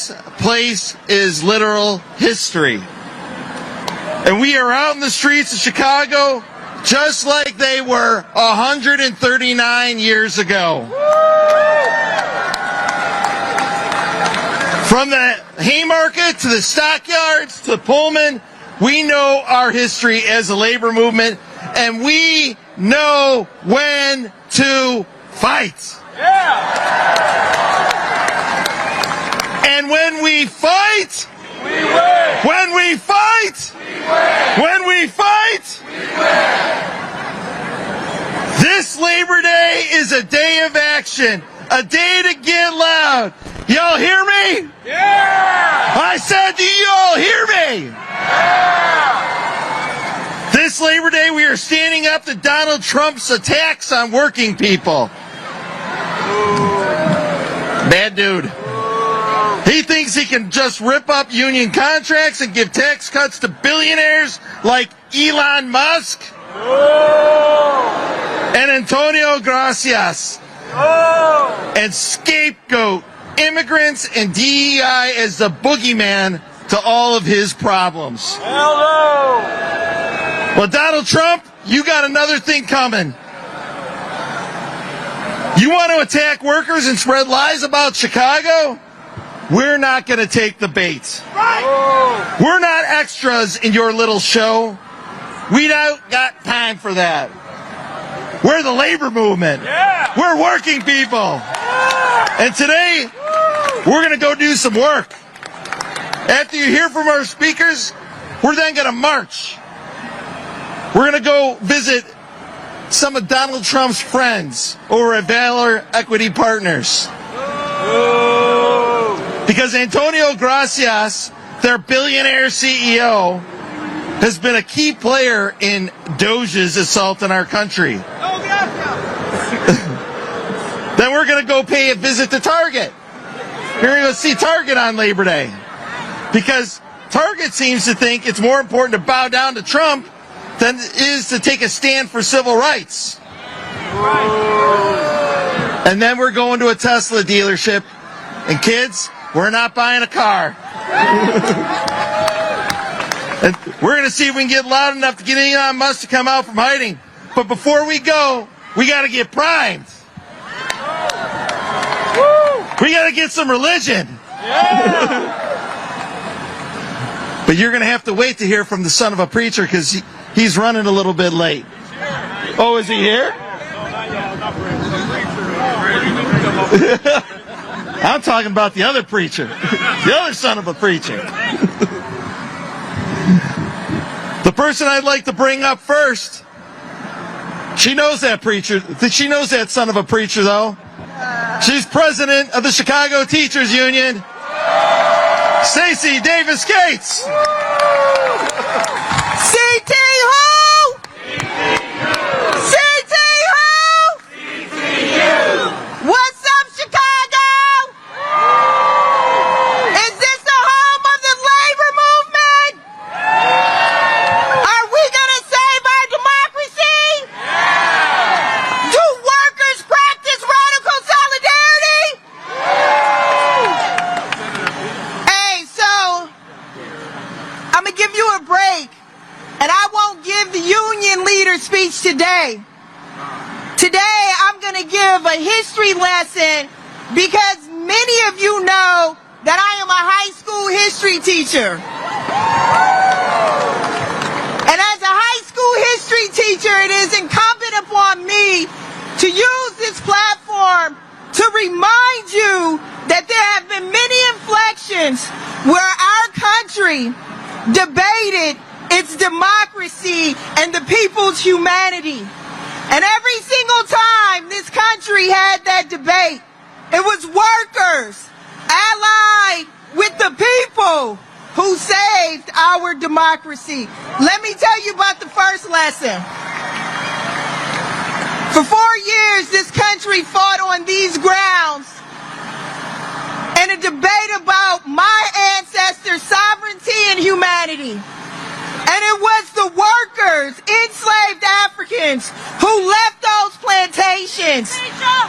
This place is literal history. And we are out in the streets of Chicago just like they were 139 years ago. From the Haymarket to the stockyards to Pullman, we know our history as a labor movement, and we know when to fight. And when we fight, we win. When we fight, we win. When we fight, we win. This Labor Day is a day of action, a day to get loud. Y'all hear me? Yeah! I said, do you all hear me? Yeah! This Labor Day, we are standing up to Donald Trump's attacks on working people. Bad dude. He thinks he can just rip up union contracts and give tax cuts to billionaires like Elon Musk and Antonio Gracias and scapegoat immigrants and DEI as the boogeyman to all of his problems. Hello. Well, Donald Trump, you got another thing coming. You want to attack workers and spread lies about Chicago? We're not going to take the bait. Right. We're not extras in your little show. We don't got time for that. We're the labor movement. Yeah. We're working people. Yeah. And today, we're going to go do some work. After you hear from our speakers, we're then going to march. We're going to go visit some of Donald Trump's friends over at Valor Equity Partners. Because Antonio Gracias, their billionaire CEO, has been a key player in Doge's assault on our country. Then we're going to go pay a visit to Target. You're going to go see Target on Labor Day. Because Target seems to think it's more important to bow down to Trump than it is to take a stand for civil rights. And then we're going to a Tesla dealership. And kids, we're not buying a car. And we're going to see if we can get loud enough to get Elon Musk to come out from hiding. But before we go, we got to get primed. We got to get some religion. Yeah. But you're going to have to wait to hear from the son of a preacher because he's running a little bit late. Oh, is he here? I'm talking about the other preacher. The other son of a preacher. The person I'd like to bring up first, she knows that preacher. She knows that son of a preacher, though. She's president of the Chicago Teachers Union, Stacey Davis Gates. CT who? CT who? What's up, Chicago? Is this the home of the labor movement? Are we gonna save our democracy? Do workers practice radical solidarity? Hey, so I'm gonna give you a break, and I won't give the union leader speech today. Today, I'm going to give a history lesson because many of you know that I am a high school history teacher. And as a high school history teacher, it is incumbent upon me to use this platform to remind you that there have been many inflections where our country debated its democracy and the people's humanity. And every single time this country had that debate, it was workers allied with the people who saved our democracy. Let me tell you about the first lesson. For 4 years, this country fought on these grounds in a debate about my ancestors' sovereignty and humanity. And it was the workers, enslaved Africans, who left those plantations,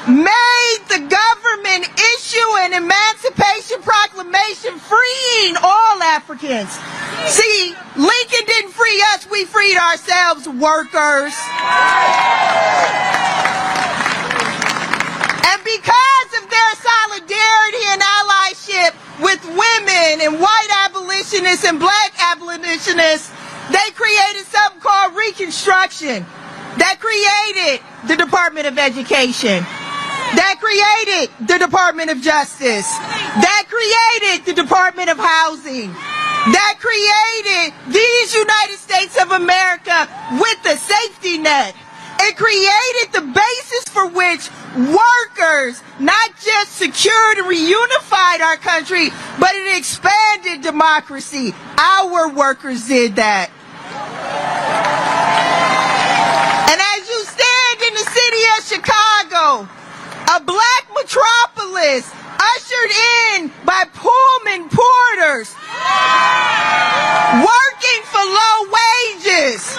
made the government issue an Emancipation Proclamation Americans. See, Lincoln didn't free us, we freed ourselves, workers. And because of their solidarity and allyship with women and white abolitionists and black abolitionists, they created something called Reconstruction that created the Department of Education, that created the Department of Justice, that created the Department of Housing, that created these United States of America with the safety net. It created the basis for which workers not just secured and reunified our country, but it expanded democracy. Our workers did that. And as you stand in the city of Chicago, a black metropolis ushered in by Pullman porters, working for low wages,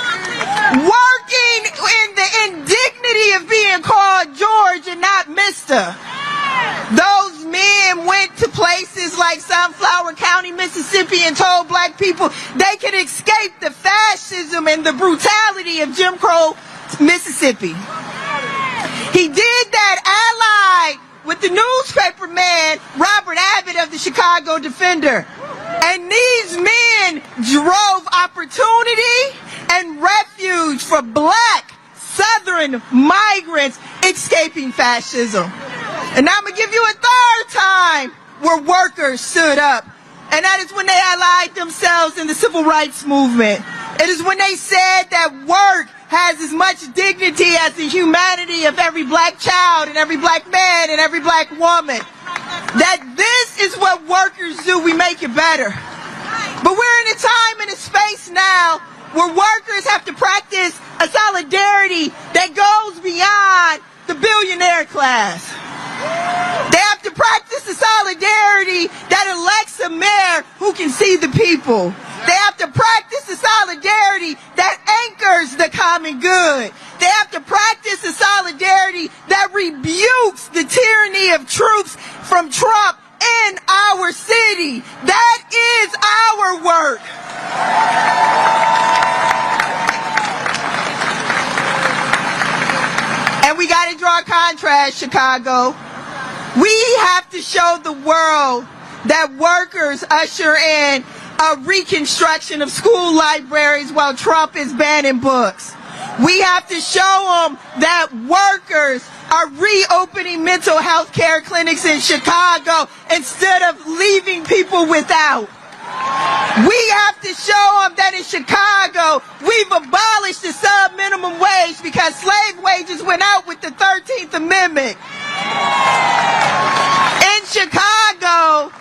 working in the indignity of being called George and not Mr. Those men went to places like Sunflower County, Mississippi, and told black people they could escape the fascism and the brutality of Jim Crow, Mississippi. He did that allied with the newspaper man, Robert Abbott of the Chicago Defender. And these men drove opportunity and refuge for black Southern migrants escaping fascism. And I'm going to give you a third time where workers stood up. And that is when they allied themselves in the civil rights movement. It is when they said that work has as much dignity as the humanity of every black child and every black man and every black woman. That this is what workers do. We make it better. But we're in a time and a space now where workers have to practice a solidarity that goes beyond the billionaire class. They have to practice a solidarity that elects a mayor who can see the people. They have to practice a solidarity that anchors the common good. They have to practice a solidarity that rebukes the tyranny of troops from Trump in our city. That is our work. And we got to draw a contrast, Chicago. We have to show the world that workers usher in a reconstruction of school libraries while Trump is banning books. We have to show them that workers are reopening mental health care clinics in Chicago instead of leaving people without. We have to show them that in Chicago, we've abolished the sub-minimum wage because slave wages went out with the 13th Amendment. In Chicago,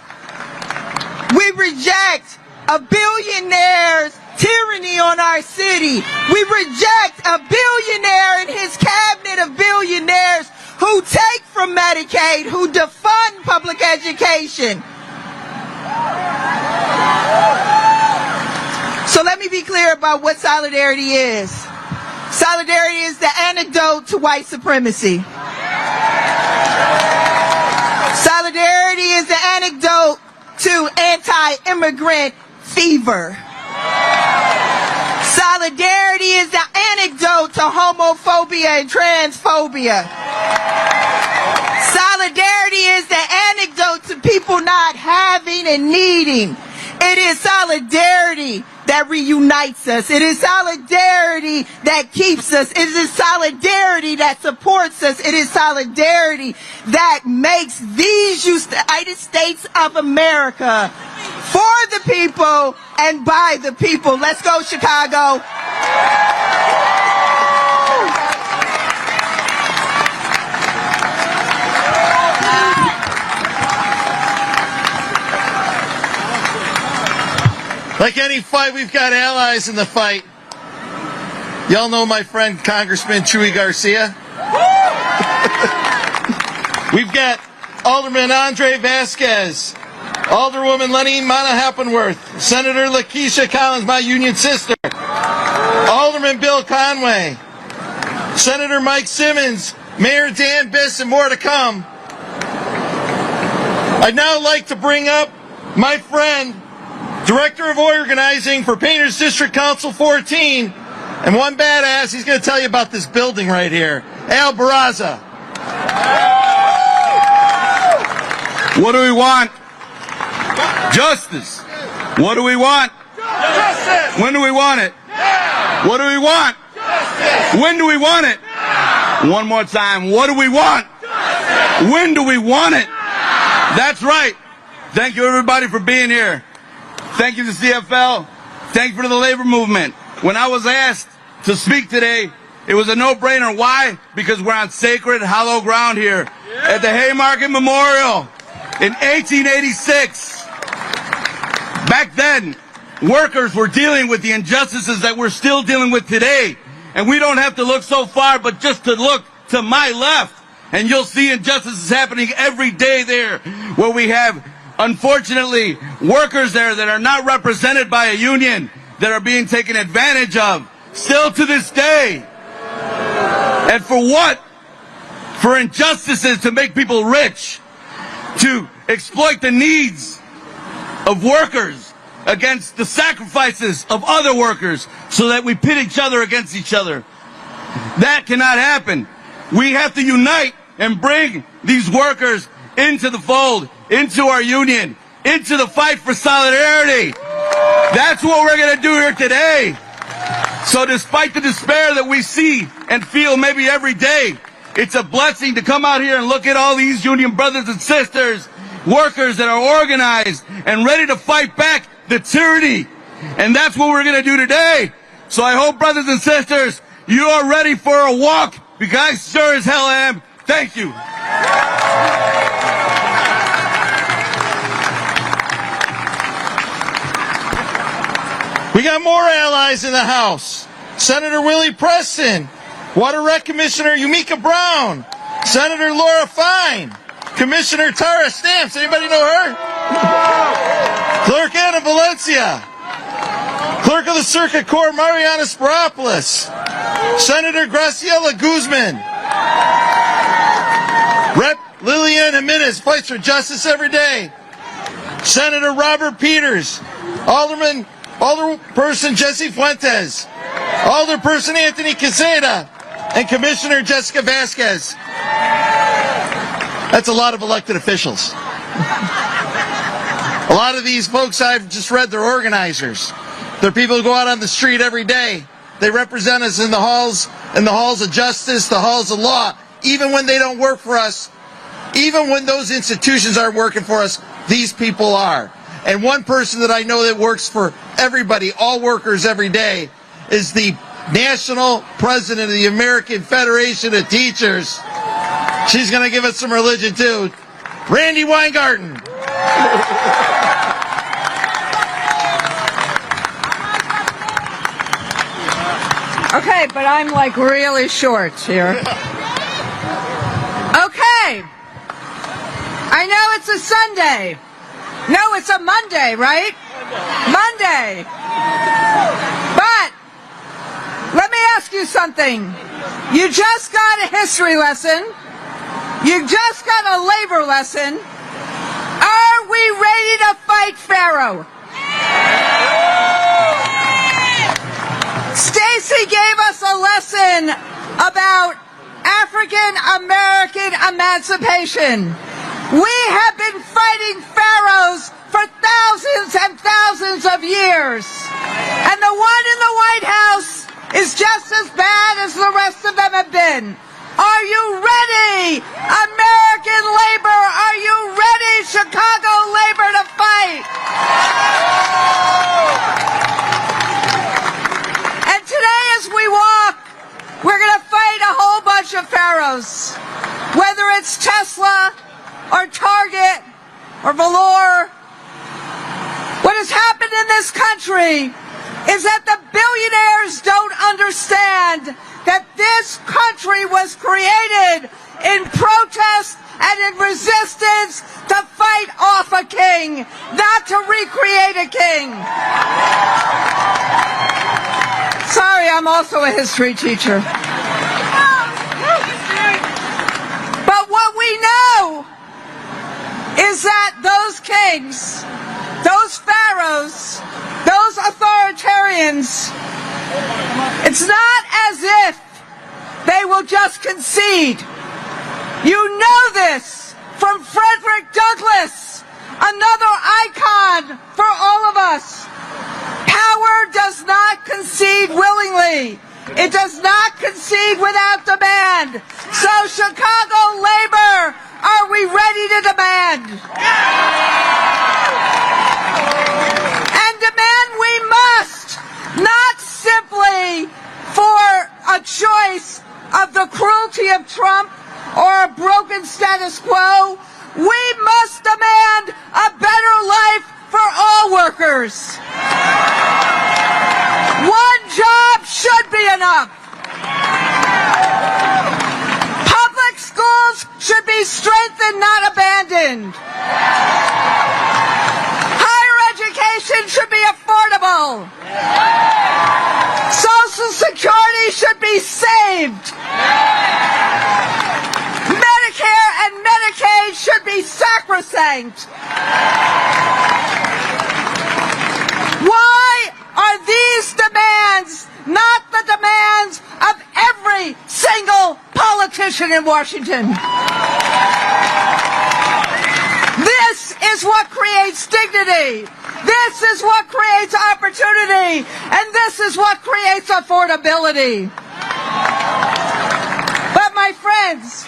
we reject a billionaire's tyranny on our city. We reject a billionaire and his cabinet of billionaires who take from Medicaid, who defund public education. So let me be clear about what solidarity is. Solidarity is the antidote to white supremacy. Solidarity is the antidote to anti-immigrant fever. Solidarity is the antidote to homophobia and transphobia. Solidarity is the antidote to people not having and needing. It is solidarity that reunites us. It is solidarity that keeps us. It is solidarity that supports us. It is solidarity that makes these United States of America for the people and by the people. Let's go, Chicago. Like any fight, we've got allies in the fight. Y'all know my friend Congressman Chuy Garcia? We've got Alderman Andre Vasquez, Alderwoman Lenny Mana-Heppenworth, Senator Lakeisha Collins, my union sister, Alderman Bill Conway, Senator Mike Simmons, Mayor Dan Biss, and more to come. I'd now like to bring up my friend, Director of Organizing for Painters District Council 14, and one badass, he's going to tell you about this building right here, Al Barraza. What do we want? Justice. What do we want? Justice! When do we want it? Now! What do we want? Justice! When do we want it? Now! One more time. What do we want? Justice! When do we want it? Now! That's right. Thank you, everybody, for being here. Thank you to CFL. Thank you for the labor movement. When I was asked to speak today, it was a no-brainer. Why? Because we're on sacred, hallowed ground here at the Haymarket Memorial in 1886. Back then, workers were dealing with the injustices that we're still dealing with today. And we don't have to look so far, but just to look to my left, and you'll see injustices happening every day there, where we have, unfortunately, workers there that are not represented by a union, that are being taken advantage of, still to this day. And for what? For injustices to make people rich, to exploit the needs of workers against the sacrifices of other workers, so that we pit each other against each other. That cannot happen. We have to unite and bring these workers into the fold, into our union, into the fight for solidarity. That's what we're going to do here today. So despite the despair that we see and feel maybe every day, it's a blessing to come out here and look at all these union brothers and sisters, workers that are organized and ready to fight back the tyranny. And that's what we're going to do today. So I hope, brothers and sisters, you are ready for a walk, because I sure as hell am. Thank you. We got more allies in the House. Senator Willie Preston, Water Rec Commissioner Yumika Brown, Senator Laura Fine, Commissioner Tara Stamps. Anybody know her? Clerk Anna Valencia, Clerk of the Circuit Court Mariana Spiropoulos, Senator Graciela Guzman, Rep. Lillian Jimenez fights for justice every day, Senator Robert Peters, Alderperson Jesse Fuentes, Alderperson Anthony Quezada, and Commissioner Jessica Vasquez. That's a lot of elected officials. A lot of these folks, I've just read, they're organizers. They're people who go out on the street every day. They represent us in the halls of justice, the halls of law. Even when they don't work for us, even when those institutions aren't working for us, these people are. And one person that I know that works for everybody, all workers every day, is the national president of the American Federation of Teachers. She's going to give us some religion too. Randy Weingarten. Okay, but I'm like really short here. Okay. I know it's a Sunday. No, it's a Monday, right? Monday. But let me ask you something. You just got a history lesson. You just got a labor lesson. Are we ready to fight Pharaoh? Stacy gave us a lesson about African American emancipation. We have been fighting pharaohs for thousands and thousands of years. And the one in the White House is just as bad as the rest of them have been. Are you ready, American labor? Are you ready, Chicago labor, to fight? And today as we walk, we're going to fight a whole bunch of pharaohs. Whether it's Tesla, or Target, or Valor. What has happened in this country is that the billionaires don't understand that this country was created in protest and in resistance to fight off a king, not to recreate a king. Sorry, I'm also a history teacher. But what we know is that those kings, those pharaohs, those authoritarians, it's not as if they will just concede. You know this from Frederick Douglass, another icon for all of us. Power does not concede willingly. It does not concede without demand. So Chicago labor, are we ready to demand? And demand we must, not simply for a choice of the cruelty of Trump or a broken status quo. We must demand a better life for all workers. One job should be enough. Public schools should be strengthened, not abandoned. Higher education should be affordable. Social Security should be saved. Medicare and Medicaid should be sacrosanct. Why are these demands not the demands of every single politician in Washington? This is what creates dignity. This is what creates opportunity. And this is what creates affordability. But my friends,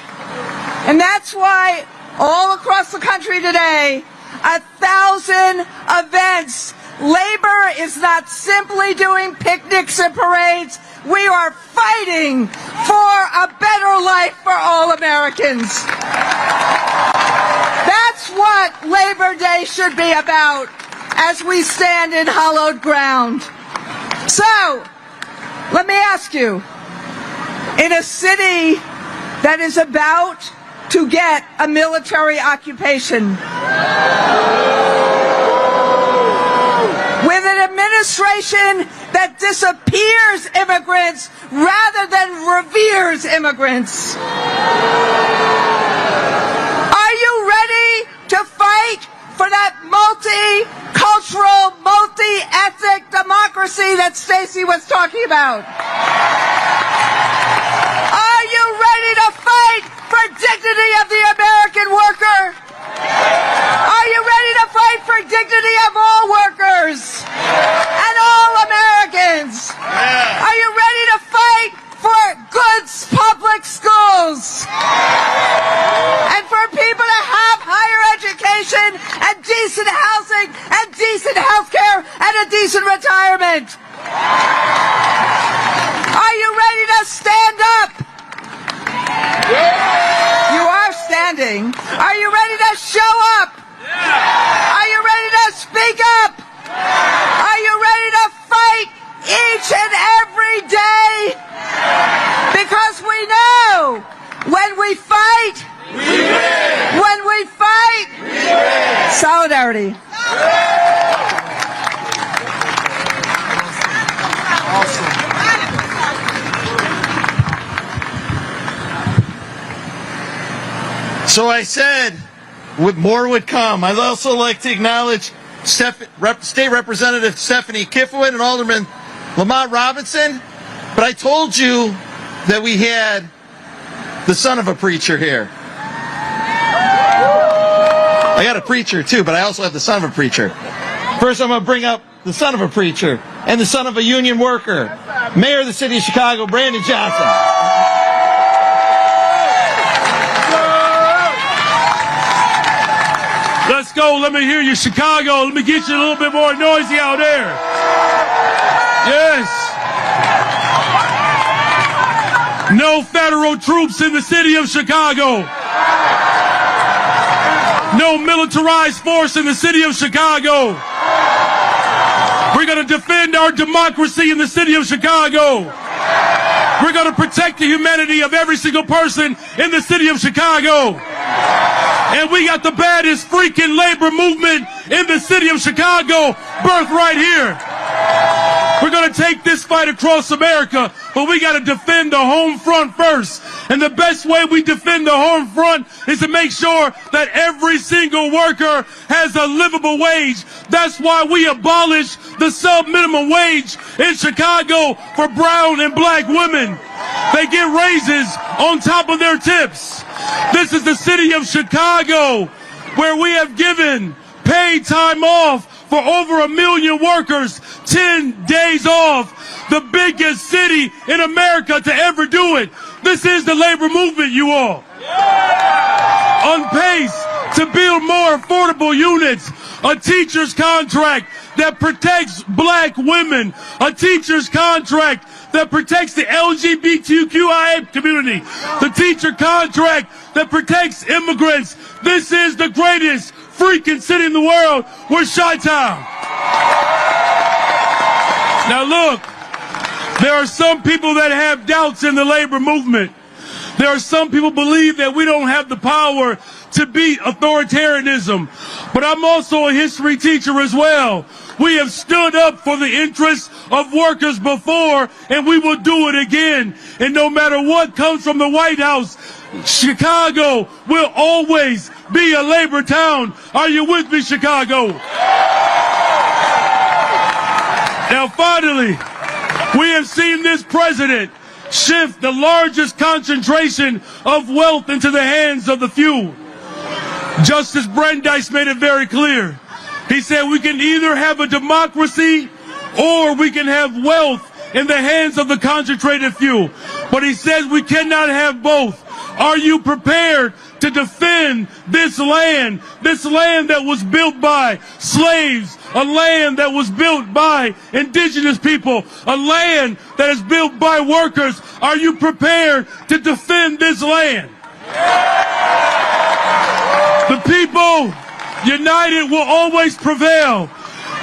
and that's why all across the country today, 1,000 events. Labor is not simply doing picnics and parades. We are fighting for a better life for all Americans. That's what Labor Day should be about as we stand in hallowed ground. So, let me ask you, in a city that is about to get a military occupation, with an administration that disappears immigrants rather than reveres immigrants, are you ready to fight for that multicultural, multi-ethnic democracy that Stacey was talking about? Are you ready to fight for dignity of the American worker? Are you ready to fight for dignity of all workers and all Americans? Are you ready to fight for good public schools and for people to have higher education and decent housing and decent health care and a decent retirement? Are you ready to stand up? You are standing. Are you ready to show up? Are you ready to speak up? Are you ready to fight each and every day? Because we know when we fight, we win. When we fight, we win. Solidarity. So I said, more would come. I'd also like to acknowledge State Representative Stephanie Kifowit and Alderman Lamont Robinson. But I told you that we had the son of a preacher here. I got a preacher too, but I also have the son of a preacher. First, I'm going to bring up the son of a preacher and the son of a union worker, Mayor of the City of Chicago, Brandon Johnson. Let's go. Let me hear you, Chicago. Let me get you a little bit more noisy out there. Yes. No federal troops in the city of Chicago. No militarized force in the city of Chicago. We're going to defend our democracy in the city of Chicago. We're going to protect the humanity of every single person in the city of Chicago. And we got the baddest freaking labor movement in the city of Chicago, birthed right here. We're going to take this fight across America, but we got to defend the home front first. And the best way we defend the home front is to make sure that every single worker has a livable wage. That's why we abolished the sub-minimum wage in Chicago for brown and black women. They get raises on top of their tips. This is the city of Chicago, where we have given paid time off for over 1 million workers, 10 days off, the biggest city in America to ever do it. This is the labor movement, you all. On pace to build more affordable units, a teacher's contract that protects black women, a teacher's contract that protects the LGBTQIA community, the teacher contract that protects immigrants. This is the greatest freaking city in the world. We're Chi-Town. Now look, there are some people that have doubts in the labor movement. There are some people believe that we don't have the power to beat authoritarianism. But I'm also a history teacher as well. We have stood up for the interests of workers before, and we will do it again. And no matter what comes from the White House, Chicago will always be a labor town. Are you with me, Chicago? Now, finally, we have seen this president shift the largest concentration of wealth into the hands of the few. Justice Brandeis made it very clear. He said we can either have a democracy or we can have wealth in the hands of the concentrated few. But he says we cannot have both. Are you prepared to defend this land that was built by slaves, a land that was built by indigenous people, a land that is built by workers? Are you prepared to defend this land? The people united will always prevail.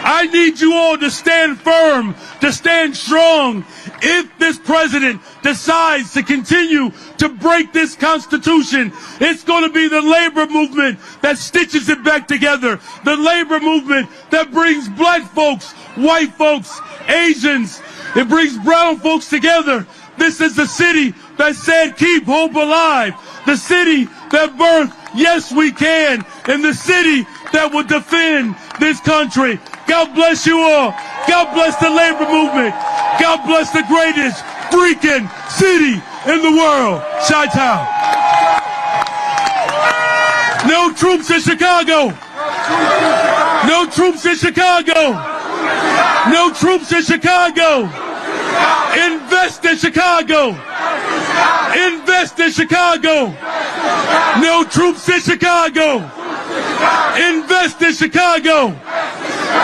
I need you all to stand firm, to stand strong. If this president decides to continue to break this Constitution, it's going to be the labor movement that stitches it back together. The labor movement that brings black folks, white folks, Asians. It brings brown folks together. This is the city that said keep hope alive. The city that birthed yes we can. And the city that will defend this country. God bless you all. God bless the labor movement. God bless the greatest freaking city in the world, Chi-Town. No troops in Chicago. No troops in Chicago. No troops in Chicago. Invest in Chicago. Invest in Chicago. No troops in Chicago. Invest in Chicago.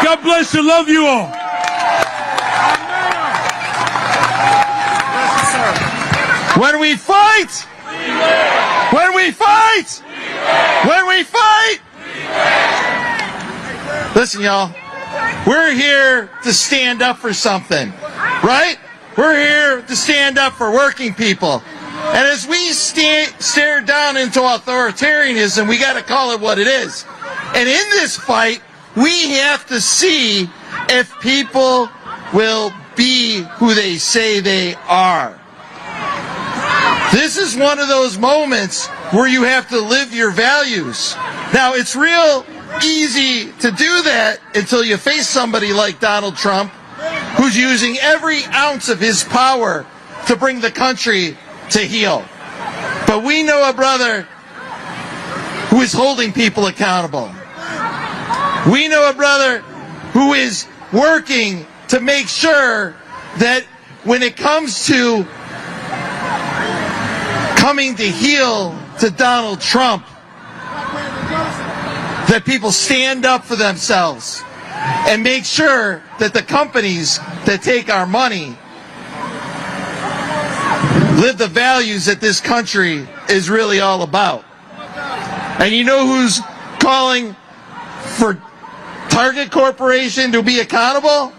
God bless you. Love you all. When we fight, when we fight, when we fight. Listen, y'all, we're here to stand up for something, right? We're here to stand up for working people. And as we stare down into authoritarianism, we got to call it what it is. And in this fight, we have to see if people will be who they say they are. This is one of those moments where you have to live your values. Now, it's real easy to do that until you face somebody like Donald Trump, who's using every ounce of his power to bring the country to heel. But we know a brother who is holding people accountable. We know a brother who is working to make sure that when it comes to coming to heel to Donald Trump, that people stand up for themselves and make sure that the companies that take our money live the values that this country is really all about. And you know who's calling for Target Corporation to be accountable?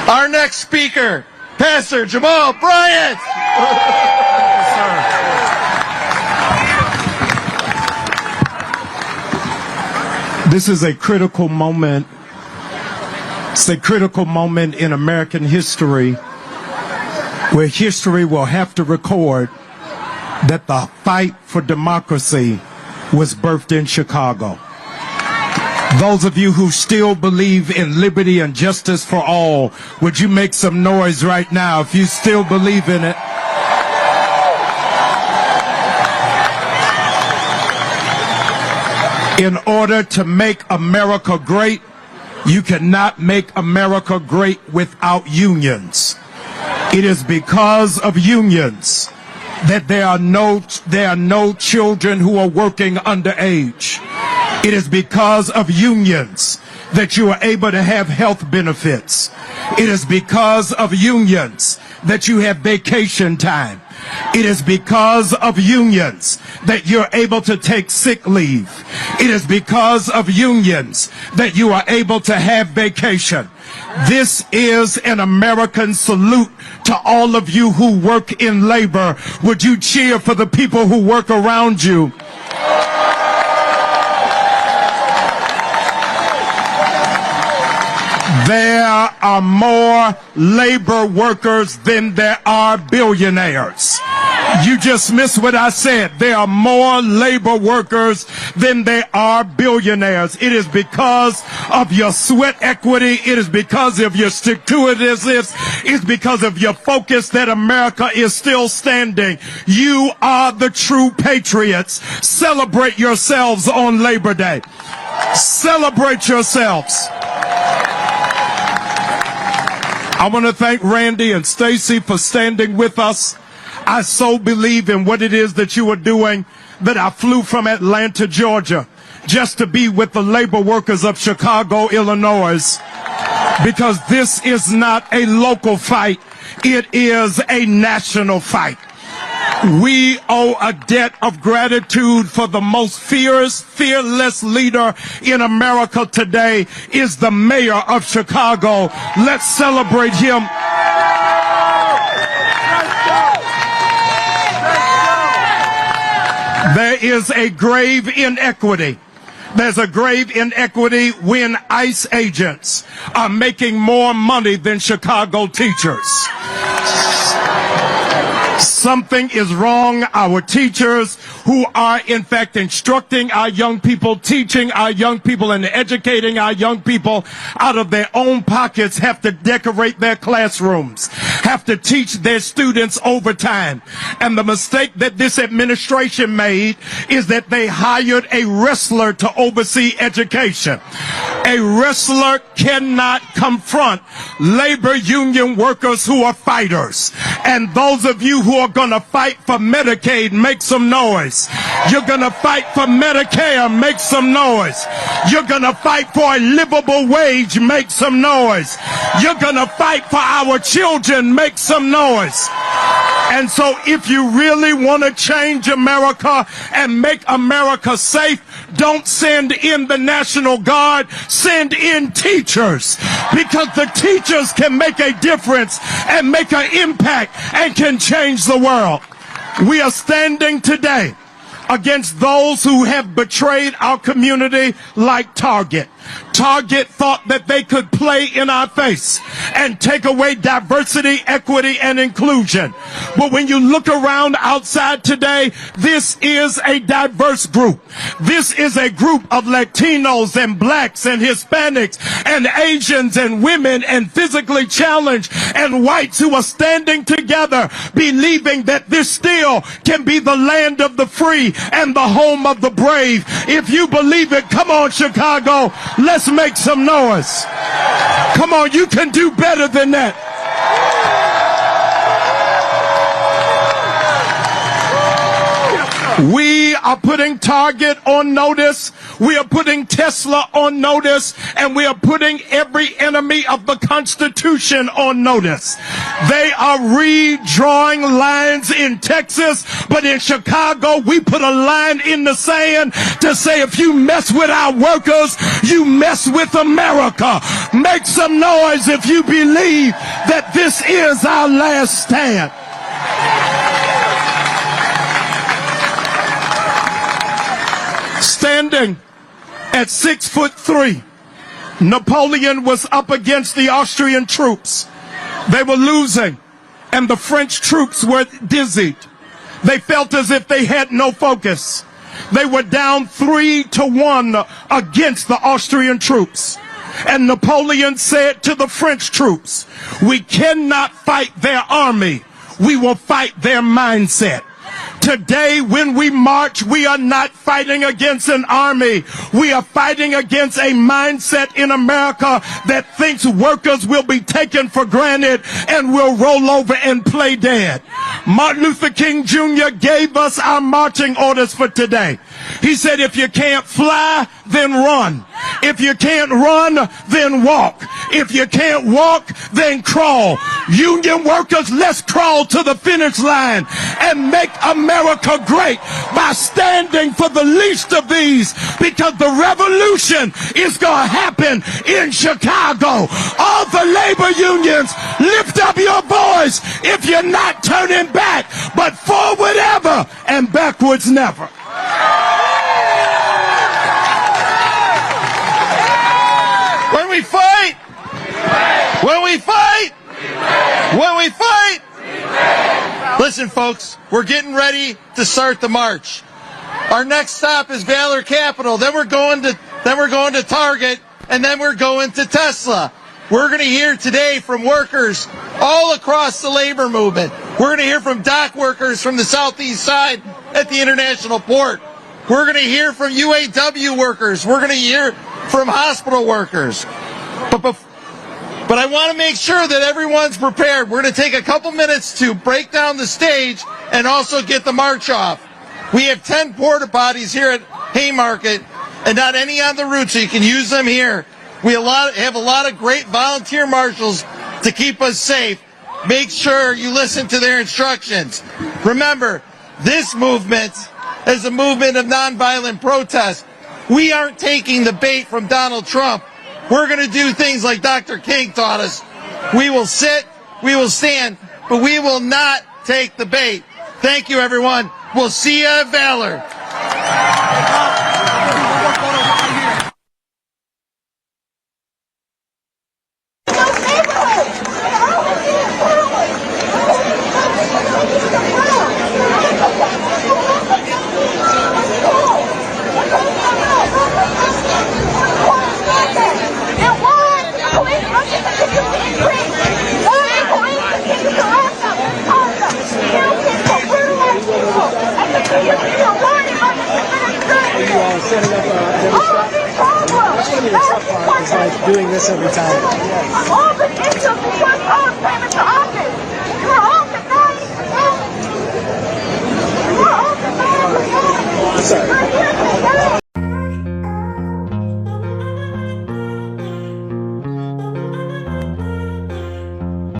Our next speaker, Pastor Jamal Bryant. This is a critical moment It's a critical moment in American history where history will have to record that the fight for democracy was birthed in Chicago. Those of you who still believe in liberty and justice for all, would you make some noise right now if you still believe in it? In order to make America great, you cannot make America great without unions. It is because of unions that there are no children who are working underage. It is because of unions that you are able to have health benefits. It is because of unions that you have vacation time. It is because of unions that you're able to take sick leave. It is because of unions that you are able to have vacation. This is an American salute to all of you who work in labor. Would you cheer for the people who work around you? There are more labor workers than there are billionaires. You just missed what I said. There are more labor workers than there are billionaires. It is because of your sweat equity. It is because of your stick-to-itiveness. It's because of your focus that America is still standing. You are the true patriots. Celebrate yourselves on Labor Day. Celebrate yourselves. I want to thank Randy and Stacy for standing with us. I so believe in what it is that you are doing that I flew from Atlanta, Georgia, just to be with the labor workers of Chicago, Illinois, because this is not a local fight. It is a national fight. We owe a debt of gratitude for the most fearless leader in America today is the mayor of Chicago. Let's celebrate him. There is a grave inequity. There's a grave inequity when ICE agents are making more money than Chicago teachers. Something is wrong. Our teachers who are in fact instructing our young people, teaching our young people and educating our young people out of their own pockets have to decorate their classrooms, have to teach their students overtime. And the mistake that this administration made is that they hired a wrestler to oversee education. A wrestler cannot confront labor union workers who are fighters. And those of you who are going to fight for Medicaid, make some noise. You're going to fight for Medicare, make some noise. You're going to fight for a livable wage, make some noise. You're going to fight for our children, make some noise. And so if you really want to change America and make America safe, don't send in the National Guard, send in teachers, because the teachers can make a difference and make an impact and can change the world. We are standing today against those who have betrayed our community like Target. Target thought that they could play in our face and take away diversity, equity, and inclusion. But when you look around outside today, this is a diverse group. This is a group of Latinos and blacks and Hispanics and Asians and women and physically challenged and whites who are standing together believing that this still can be the land of the free and the home of the brave. If you believe it, come on, Chicago. Let's make some noise. Come on, you can do better than that. We are putting Target on notice. We are putting Tesla on notice. And we are putting every enemy of the Constitution on notice. They are redrawing lines in Texas, but in Chicago, we put a line in the sand to say if you mess with our workers, you mess with America. Make some noise if you believe that this is our last stand. Standing at 6'3", Napoleon was up against the Austrian troops. They were losing, and the French troops were dizzied. They felt as if they had no focus. They were down 3-1 against the Austrian troops. And Napoleon said to the French troops, we cannot fight their army. We will fight their mindset. Today, when we march, we are not fighting against an army. We are fighting against a mindset in America that thinks workers will be taken for granted and will roll over and play dead. Martin Luther King Jr. gave us our marching orders for today. He said, if you can't fly, then run. If you can't run, then walk. If you can't walk, then crawl. Union workers, let's crawl to the finish line and make America great by standing for the least of these, because the revolution is going to happen in Chicago. All the labor unions, lift up your voice if you're not turning back, but forward ever and backwards never. When we fight, when we fight, when we fight. Listen, folks, we're getting ready to start the march. Our next stop is Valor Capital. Then we're going to Target, and then we're going to Tesla. We're going to hear today from workers all across the labor movement. We're going to hear from dock workers from the southeast side at the International Port. We're going to hear from UAW workers. We're going to hear from hospital workers. But I want to make sure that everyone's prepared. We're going to take a couple minutes to break down the stage and also get the march off. We have 10 porta potties here at Haymarket and not any on the route, so you can use them here. We have a lot of great volunteer marshals to keep us safe. Make sure you listen to their instructions. Remember, this movement is a movement of nonviolent protest. We aren't taking the bait from Donald Trump. We're going to do things like Dr. King taught us. We will sit, we will stand, but we will not take the bait. Thank you, everyone. We'll see you at Valor. Setting up every stop. That's going to be the tough part, is like doing this every time.